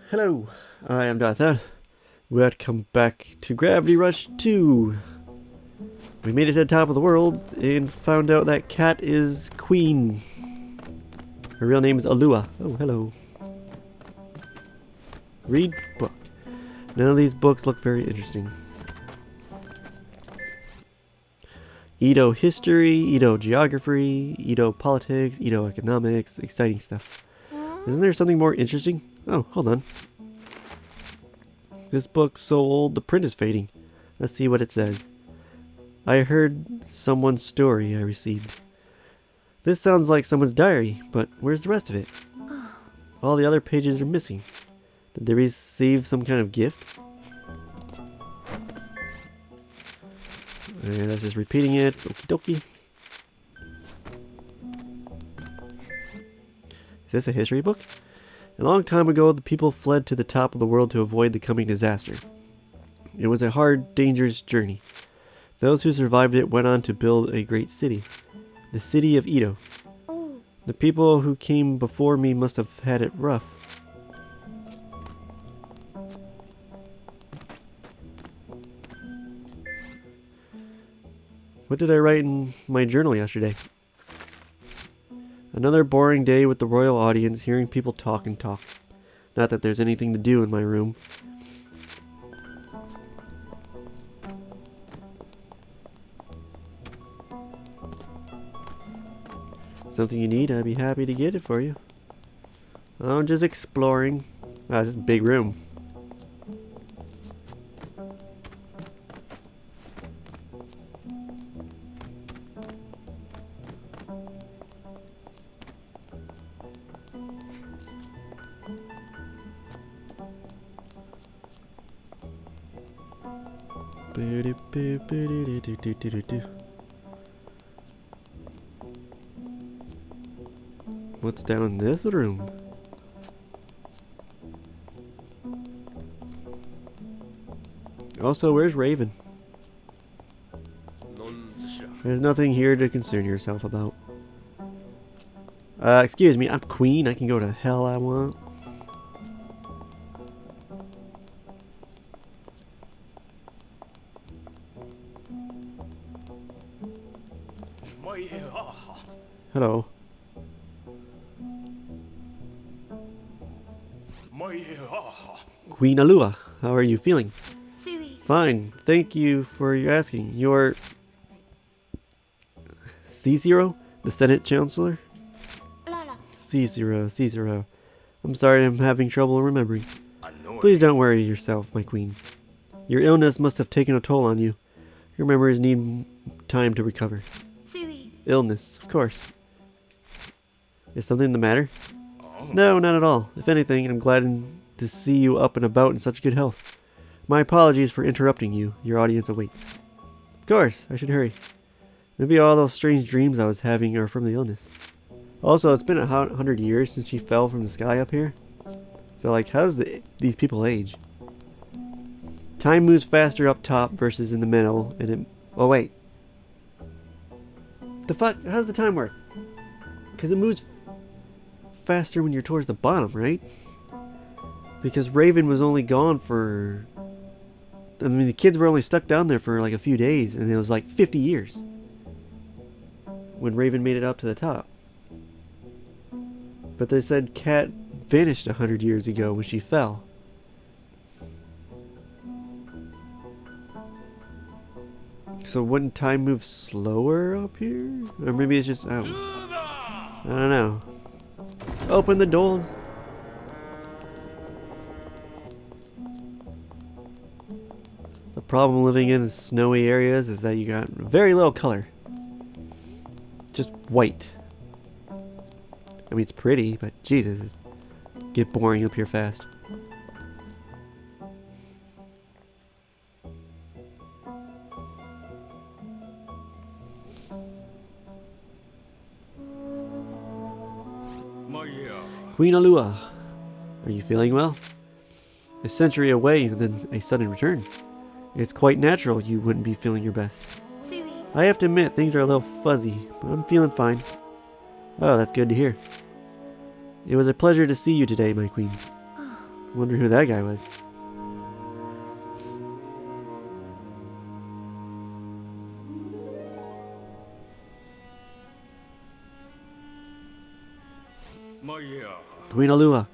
Hello, I am Dathan. Welcome back to Gravity Rush 2. We made it to the top of the world and found out that Cat is queen. Her real name is Alua. Oh, hello. Read book. None of these books look very interesting. Edo history, Edo geography, Edo politics, Edo economics, exciting stuff. Isn't there something more interesting? Oh, hold on. This book's so old, the print is fading. Let's see what it says. I heard someone's story I received. This sounds like someone's diary, but where's the rest of it? All the other pages are missing. Did they receive some kind of gift? And that's just repeating it. Okie dokie. Is this a history book? A long time ago, the people fled to the top of the world to avoid the coming disaster. It was a hard, dangerous journey. Those who survived it went on to build a great city. The city of Edo. The people who came before me must have had it rough. What did I write in my journal yesterday? Another boring day with the royal audience, hearing people talk and talk. Not that there's anything to do in my room. Something you need, I'd be happy to get it for you. I'm just exploring. Ah, this is a big room. What's down in this room? Also, where's Raven? There's nothing here to concern yourself about. Excuse me, I'm queen. I can go to hell I want. Hello. Queen Alua, how are you feeling? Fine, thank you for your asking. You're C0, the Senate Chancellor? C0. I'm sorry, I'm having trouble remembering. Please don't worry yourself, my queen. Your illness must have taken a toll on you. Your memories need time to recover. Illness, of course. Is something the matter? No, not at all. If anything, I'm glad to see you up and about in such good health. My apologies for interrupting you. Your audience awaits. Of course, I should hurry. Maybe all those strange dreams I was having are from the illness. Also, it's been 100 years since she fell from the sky up here. So, like, how does these people age? Time moves faster up top versus in the middle, and it... Oh, wait. The fuck? How does the time work? Because it moves faster when you're towards the bottom, right? Because Raven was only gone for... I mean, the kids were only stuck down there for like a few days, and it was like 50 years when Raven made it up to the top. But they said Cat vanished 100 years ago when she fell. So wouldn't time move slower up here? Or maybe it's just... Oh. I don't know. Open the doors. The problem living in snowy areas is that you got very little color. Just white. I mean, it's pretty, but Jesus, it get boring up here fast. Queen Alua, are you feeling well? A century away and then a sudden return. It's quite natural you wouldn't be feeling your best. I have to admit, things are a little fuzzy, but I'm feeling fine. Oh, that's good to hear. It was a pleasure to see you today, my queen. Wonder who that guy was. Queen Alua,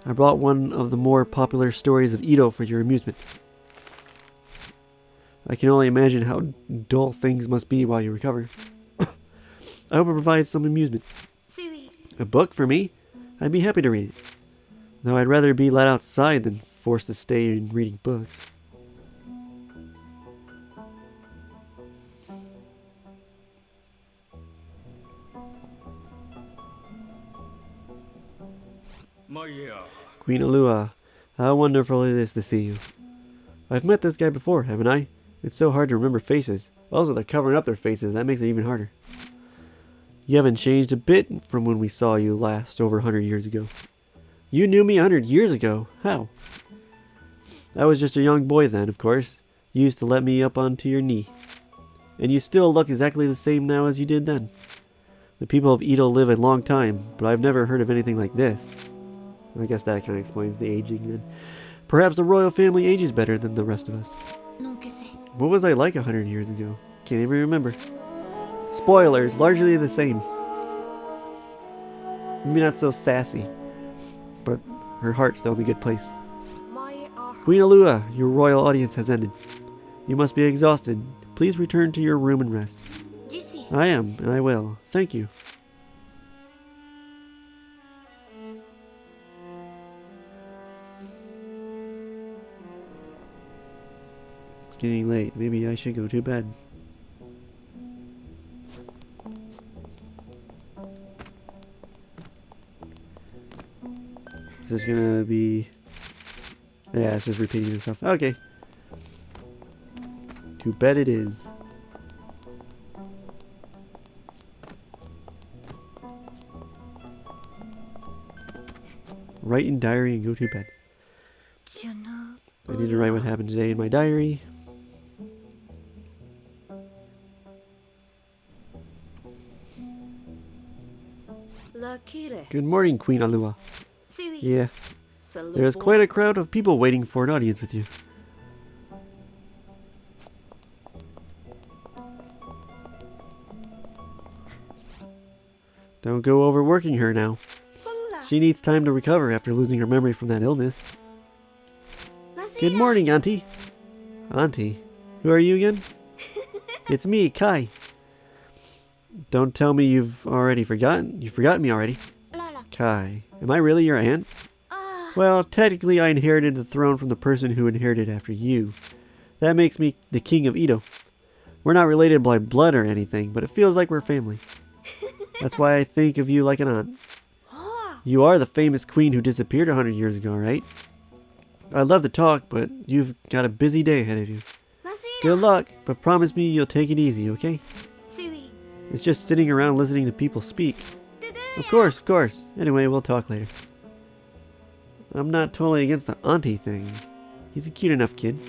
I brought one of the more popular stories of Edo for your amusement. I can only imagine how dull things must be while you recover. I hope it provides some amusement. A book for me? I'd be happy to read it. Though I'd rather be let outside than forced to stay in reading books. Queen Alua, how wonderful it is to see you. I've met this guy before, haven't I? It's so hard to remember faces. Also, they're covering up their faces. That makes it even harder. You haven't changed a bit from when we saw you last over 100 years ago. You knew me 100 years ago? How? I was just a young boy then, of course. You used to let me up onto your knee. And you still look exactly the same now as you did then. The people of Edo live a long time, but I've never heard of anything like this. I guess that kind of explains the aging then. Perhaps the royal family ages better than the rest of us. What was I like 100 years ago? Can't even remember. Spoilers, largely the same. Maybe not so sassy, but her heart's still in a good place. Queen Alua, your royal audience has ended. You must be exhausted. Please return to your room and rest. I am, and I will. Thank you. It's getting late. Maybe I should go to bed. Is this gonna be... Yeah, it's just repeating itself. Okay. To bed it is. Write in diary and go to bed. I need to write what happened today in my diary. Good morning, Queen Alua. Yeah, there's quite a crowd of people waiting for an audience with you. Don't go overworking her now. She needs time to recover after losing her memory from that illness. Good morning, Auntie. Auntie? Who are you again? It's me, Kai. Don't tell me you've already forgotten. You've forgotten me already. Kai. Am I really your aunt? Well, technically I inherited the throne from the person who inherited after you. That makes me the king of Edo. We're not related by blood or anything, but it feels like we're family. That's why I think of you like an aunt. You are the famous queen who disappeared 100 years ago, right? I'd love to talk, but you've got a busy day ahead of you. Good luck, but promise me you'll take it easy, okay? It's just sitting around listening to people speak. Of course, of course. Anyway, we'll talk later. I'm not totally against the auntie thing. He's a cute enough kid.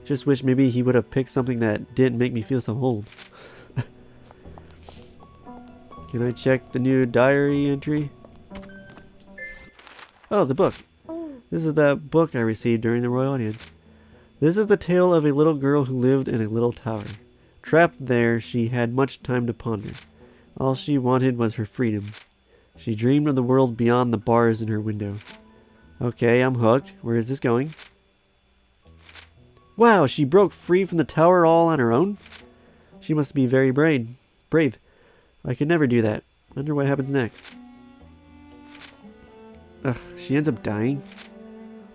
Just wish maybe he would have picked something that didn't make me feel so old. Can I check the new diary entry? Oh, the book. This is that book I received during the royal audience. This is the tale of a little girl who lived in a little tower. Trapped there, she had much time to ponder. All she wanted was her freedom. She dreamed of the world beyond the bars in her window. Okay, I'm hooked. Where is this going? Wow, she broke free from the tower all on her own? She must be very brave. I could never do that. Wonder what happens next. Ugh, she ends up dying.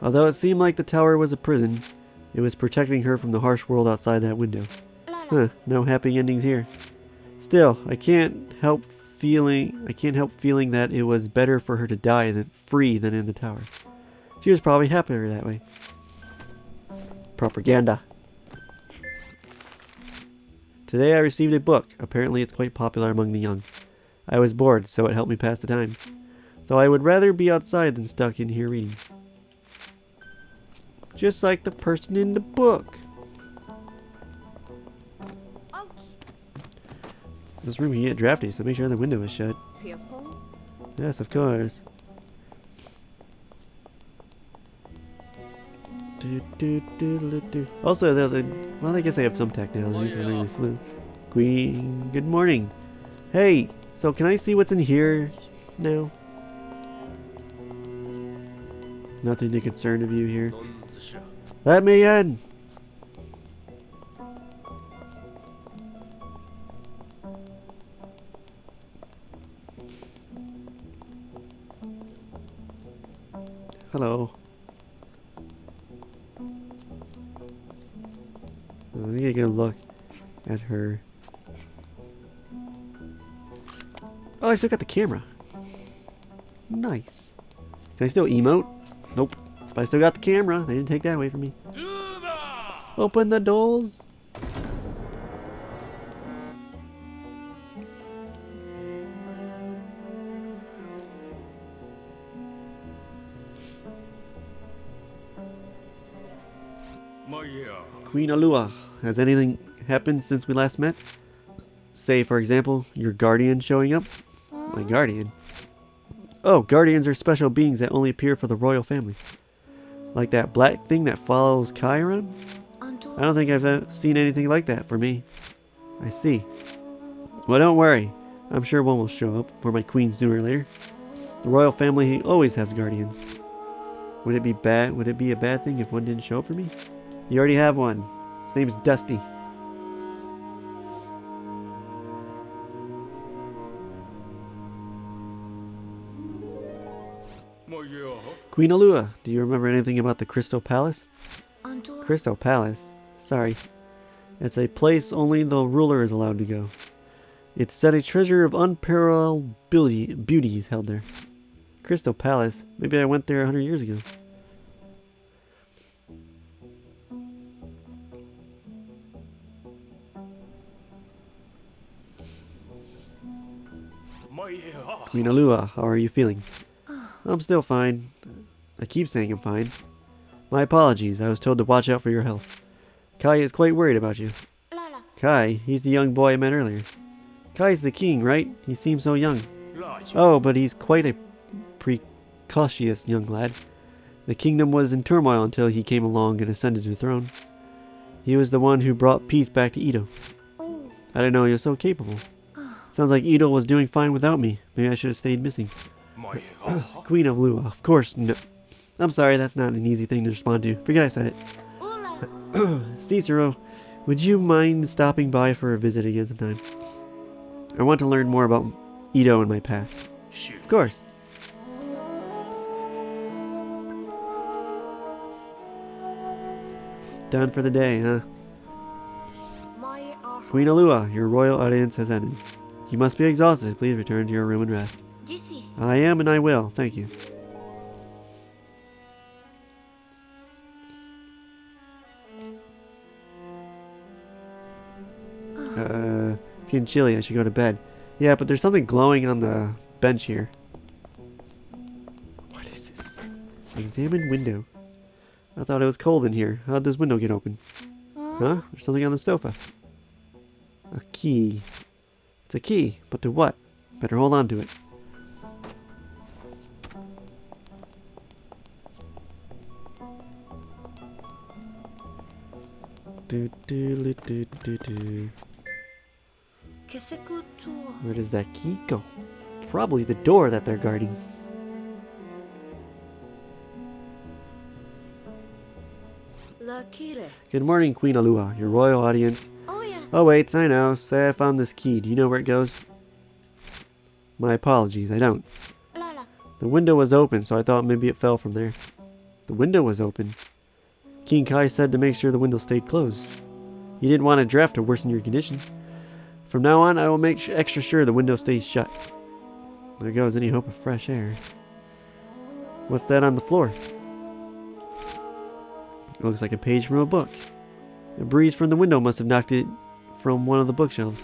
Although it seemed like the tower was a prison, it was protecting her from the harsh world outside that window. Huh, no happy endings here. Still, I can't help feeling that it was better for her to die free than in the tower. She was probably happier that way. Propaganda. Today I received a book. Apparently it's quite popular among the young. I was bored, so it helped me pass the time. Though I would rather be outside than stuck in here reading. Just like the person in the book. This room can get drafty, so make sure the window is shut. Yes, of course. Also, well, I guess they have some technology because they really flew. Queen, good morning. Hey, so can I see what's in here now? Nothing to concern of you here. Let me in! Hello. Let me get a good look at her. Oh, I still got the camera. Nice. Can I still emote? Nope. But I still got the camera. They didn't take that away from me. Open the doors. Queen Alua, has anything happened since we last met? Say, for example, your guardian showing up? My guardian? Oh, guardians are special beings that only appear for the royal family. Like that black thing that follows Kai around? I don't think I've seen anything like that for me. I see. Well, don't worry. I'm sure one will show up for my queen sooner or later. The royal family always has guardians. Would it be bad? Would it be a bad thing if one didn't show up for me? You already have one. His name's Dusty. Queen Alua, do you remember anything about the Crystal Palace? Crystal Palace? Sorry. It's a place only the ruler is allowed to go. It's said a treasure of unparalleled beauty is held there. Crystal Palace? Maybe I went there 100 years ago. Queen Alua, how are you feeling? I'm still fine. I keep saying I'm fine. My apologies, I was told to watch out for your health. Kai is quite worried about you. Kai, he's the young boy I met earlier. Kai's the king, right? He seems so young. Oh, but he's quite a precocious young lad. The kingdom was in turmoil until he came along and ascended to the throne. He was the one who brought peace back to Edo. I didn't know he was so capable. Sounds like Edo was doing fine without me. Maybe I should have stayed missing. Queen of Lua, of course. No. I'm sorry, that's not an easy thing to respond to. Forget I said it. Cicero, would you mind stopping by for a visit again sometime? I want to learn more about Edo and my past. Of course. Done for the day, huh? Queen Alua, your royal audience has ended. You must be exhausted. Please return to your room and rest. I am and I will. Thank you. It's getting chilly. I should go to bed. Yeah, but there's something glowing on the bench here. What is this? Examine window. I thought it was cold in here. How'd this window get open? Huh? There's something on the sofa. A key. It's a key, but to what? Better hold on to it. Where does that key go? Probably the door that they're guarding. Good morning, Queen Alua, your royal audience. Oh wait, I know. Say I found this key. Do you know where it goes? My apologies, I don't. The window was open, so I thought maybe it fell from there. The window was open. King Kai said to make sure the window stayed closed. He didn't want a draft to worsen your condition. From now on, I will make extra sure the window stays shut. There goes any hope of fresh air. What's that on the floor? It looks like a page from a book. A breeze from the window must have knocked it from one of the bookshelves.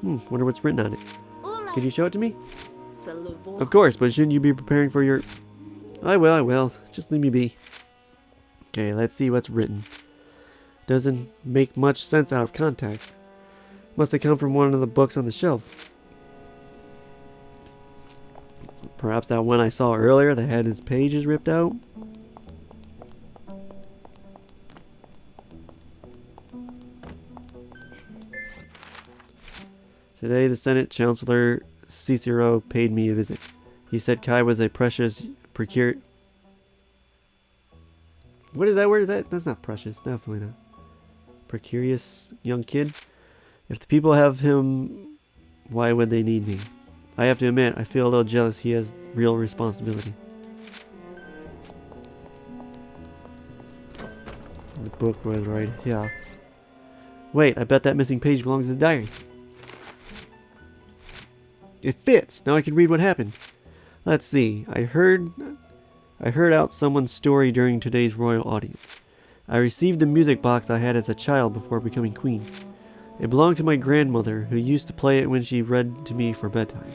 Wonder what's written on it. Could you show it to me? Of course, but shouldn't you be preparing for your... I will. Just leave me be. Okay, let's see what's written. Doesn't make much sense out of context. Must have come from one of the books on the shelf. Perhaps that one I saw earlier that had its pages ripped out? Today, the Senate Chancellor Cicero paid me a visit. He said Kai was a precious precarious... What is that word? That's not precious. Definitely not. Precarious young kid. If the people have him, why would they need me? I have to admit, I feel a little jealous he has real responsibility. The book was right. Yeah. Wait, I bet that missing page belongs in the diary. It fits! Now I can read what happened. Let's see. I heard out someone's story during today's royal audience. I received the music box I had as a child before becoming queen. It belonged to my grandmother, who used to play it when she read to me for bedtime.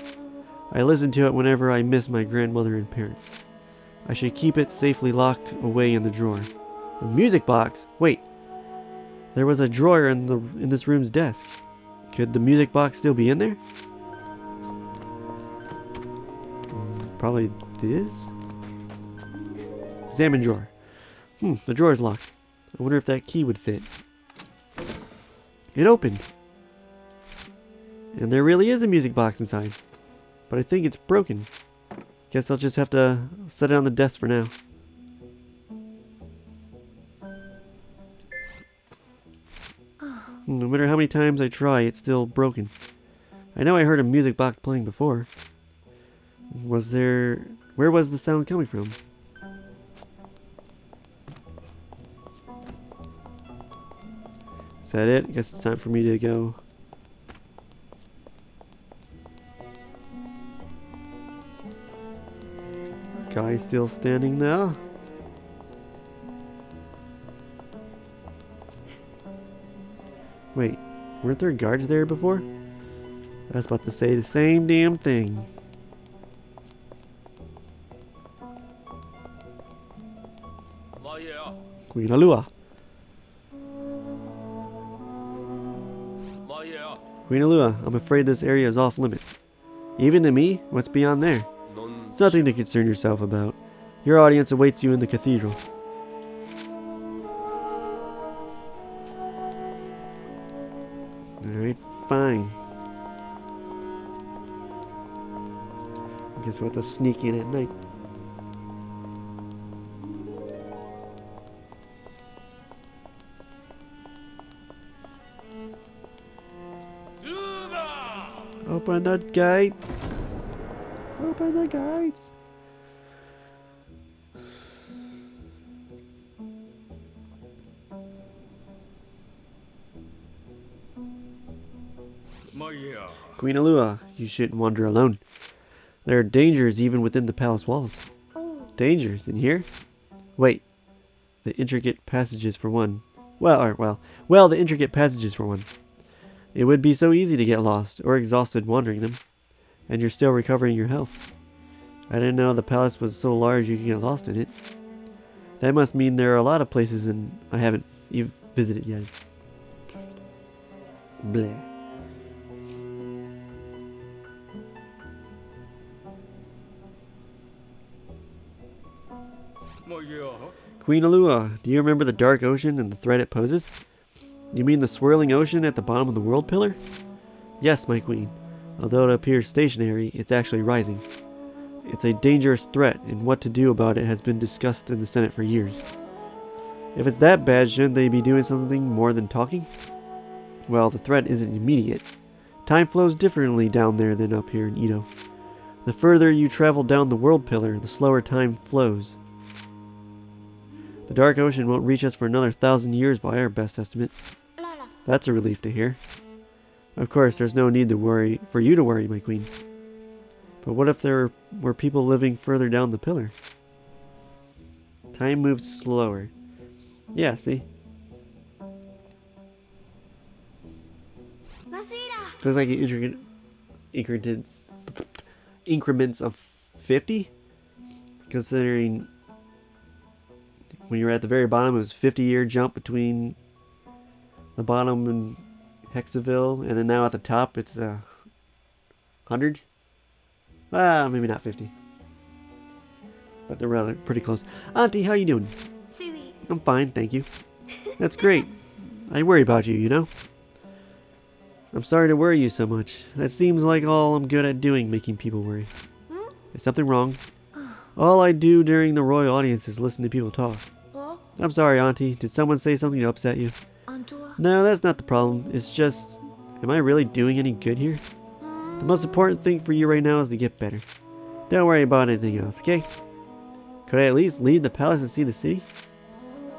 I listened to it whenever I miss my grandmother and parents. I should keep it safely locked away in the drawer. A music box? Wait. There was a drawer in this room's desk. Could the music box still be in there? Probably this? Examine drawer. The drawer is locked. I wonder if that key would fit. It opened. And there really is a music box inside. But I think it's broken. Guess I'll just have to set it on the desk for now. No matter how many times I try, it's still broken. I know I heard a music box playing before. Where was the sound coming from? Is that it? I guess it's time for me to go. Guy still standing there. Wait, weren't there guards there before? I was about to say the same damn thing. Queen Alua. Queen Alua, I'm afraid this area is off limits. Even to me? What's beyond there? It's nothing to concern yourself about. Your audience awaits you in the cathedral. Alright, fine. I guess we'll have to sneak in at night. Open the gate! Open the gates! Queen Alua, you shouldn't wander alone. There are dangers even within the palace walls. Dangers in here? Wait, the intricate passages for one. Well, the intricate passages for one. It would be so easy to get lost or exhausted wandering them, and you're still recovering your health. I didn't know the palace was so large you could get lost in it. That must mean there are a lot of places I haven't even visited yet. Bleh. Queen Alua, do you remember the dark ocean and the threat it poses? You mean the swirling ocean at the bottom of the world pillar? Yes, my queen. Although it appears stationary, it's actually rising. It's a dangerous threat, and what to do about it has been discussed in the Senate for years. If it's that bad, shouldn't they be doing something more than talking? Well, the threat isn't immediate. Time flows differently down there than up here in Edo. The further you travel down the world pillar, the slower time flows. The dark ocean won't reach us for another 1,000 years by our best estimate. That's a relief to hear. Of course, there's no need for you to worry, my queen. But what if there were people living further down the pillar? Time moves slower. Yeah, see? There's like increments of 50? Considering when you're at the very bottom, it was a 50-year jump between the bottom and Hexaville, and then now at the top it's 100. Well, maybe not 50, but they're rather pretty close. Auntie, how you doing? I'm fine, thank you. That's great. I worry about you, you know. I'm sorry to worry you so much. That seems like all I'm good at doing, making people worry. Is something wrong? All I do during the royal audience is listen to people talk. I'm sorry, Auntie. Did someone say something to upset you? No, that's not the problem. It's just, am I really doing any good here? The most important thing for you right now is to get better. Don't worry about anything else, okay? Could I at least leave the palace and see the city?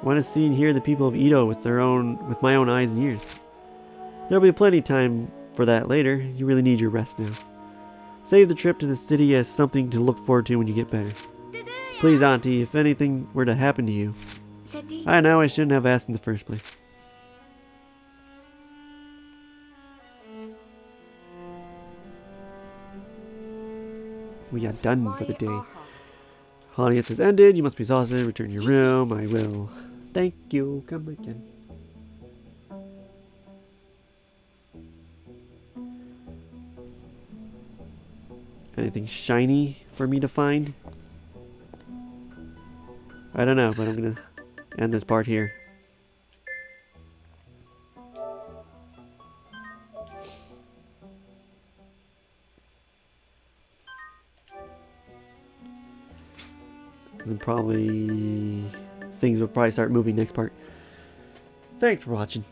I want to see and hear the people of Edo with my own eyes and ears. There'll be plenty of time for that later. You really need your rest now. Save the trip to the city as something to look forward to when you get better. Please, Auntie, if anything were to happen to you. I know I shouldn't have asked in the first place. We are done for the day. Audience has ended. You must be exhausted. Return to your room. I will. Thank you. Come again. Anything shiny for me to find? I don't know, but I'm gonna end this part here. And probably things will probably start moving next part. Thanks for watching.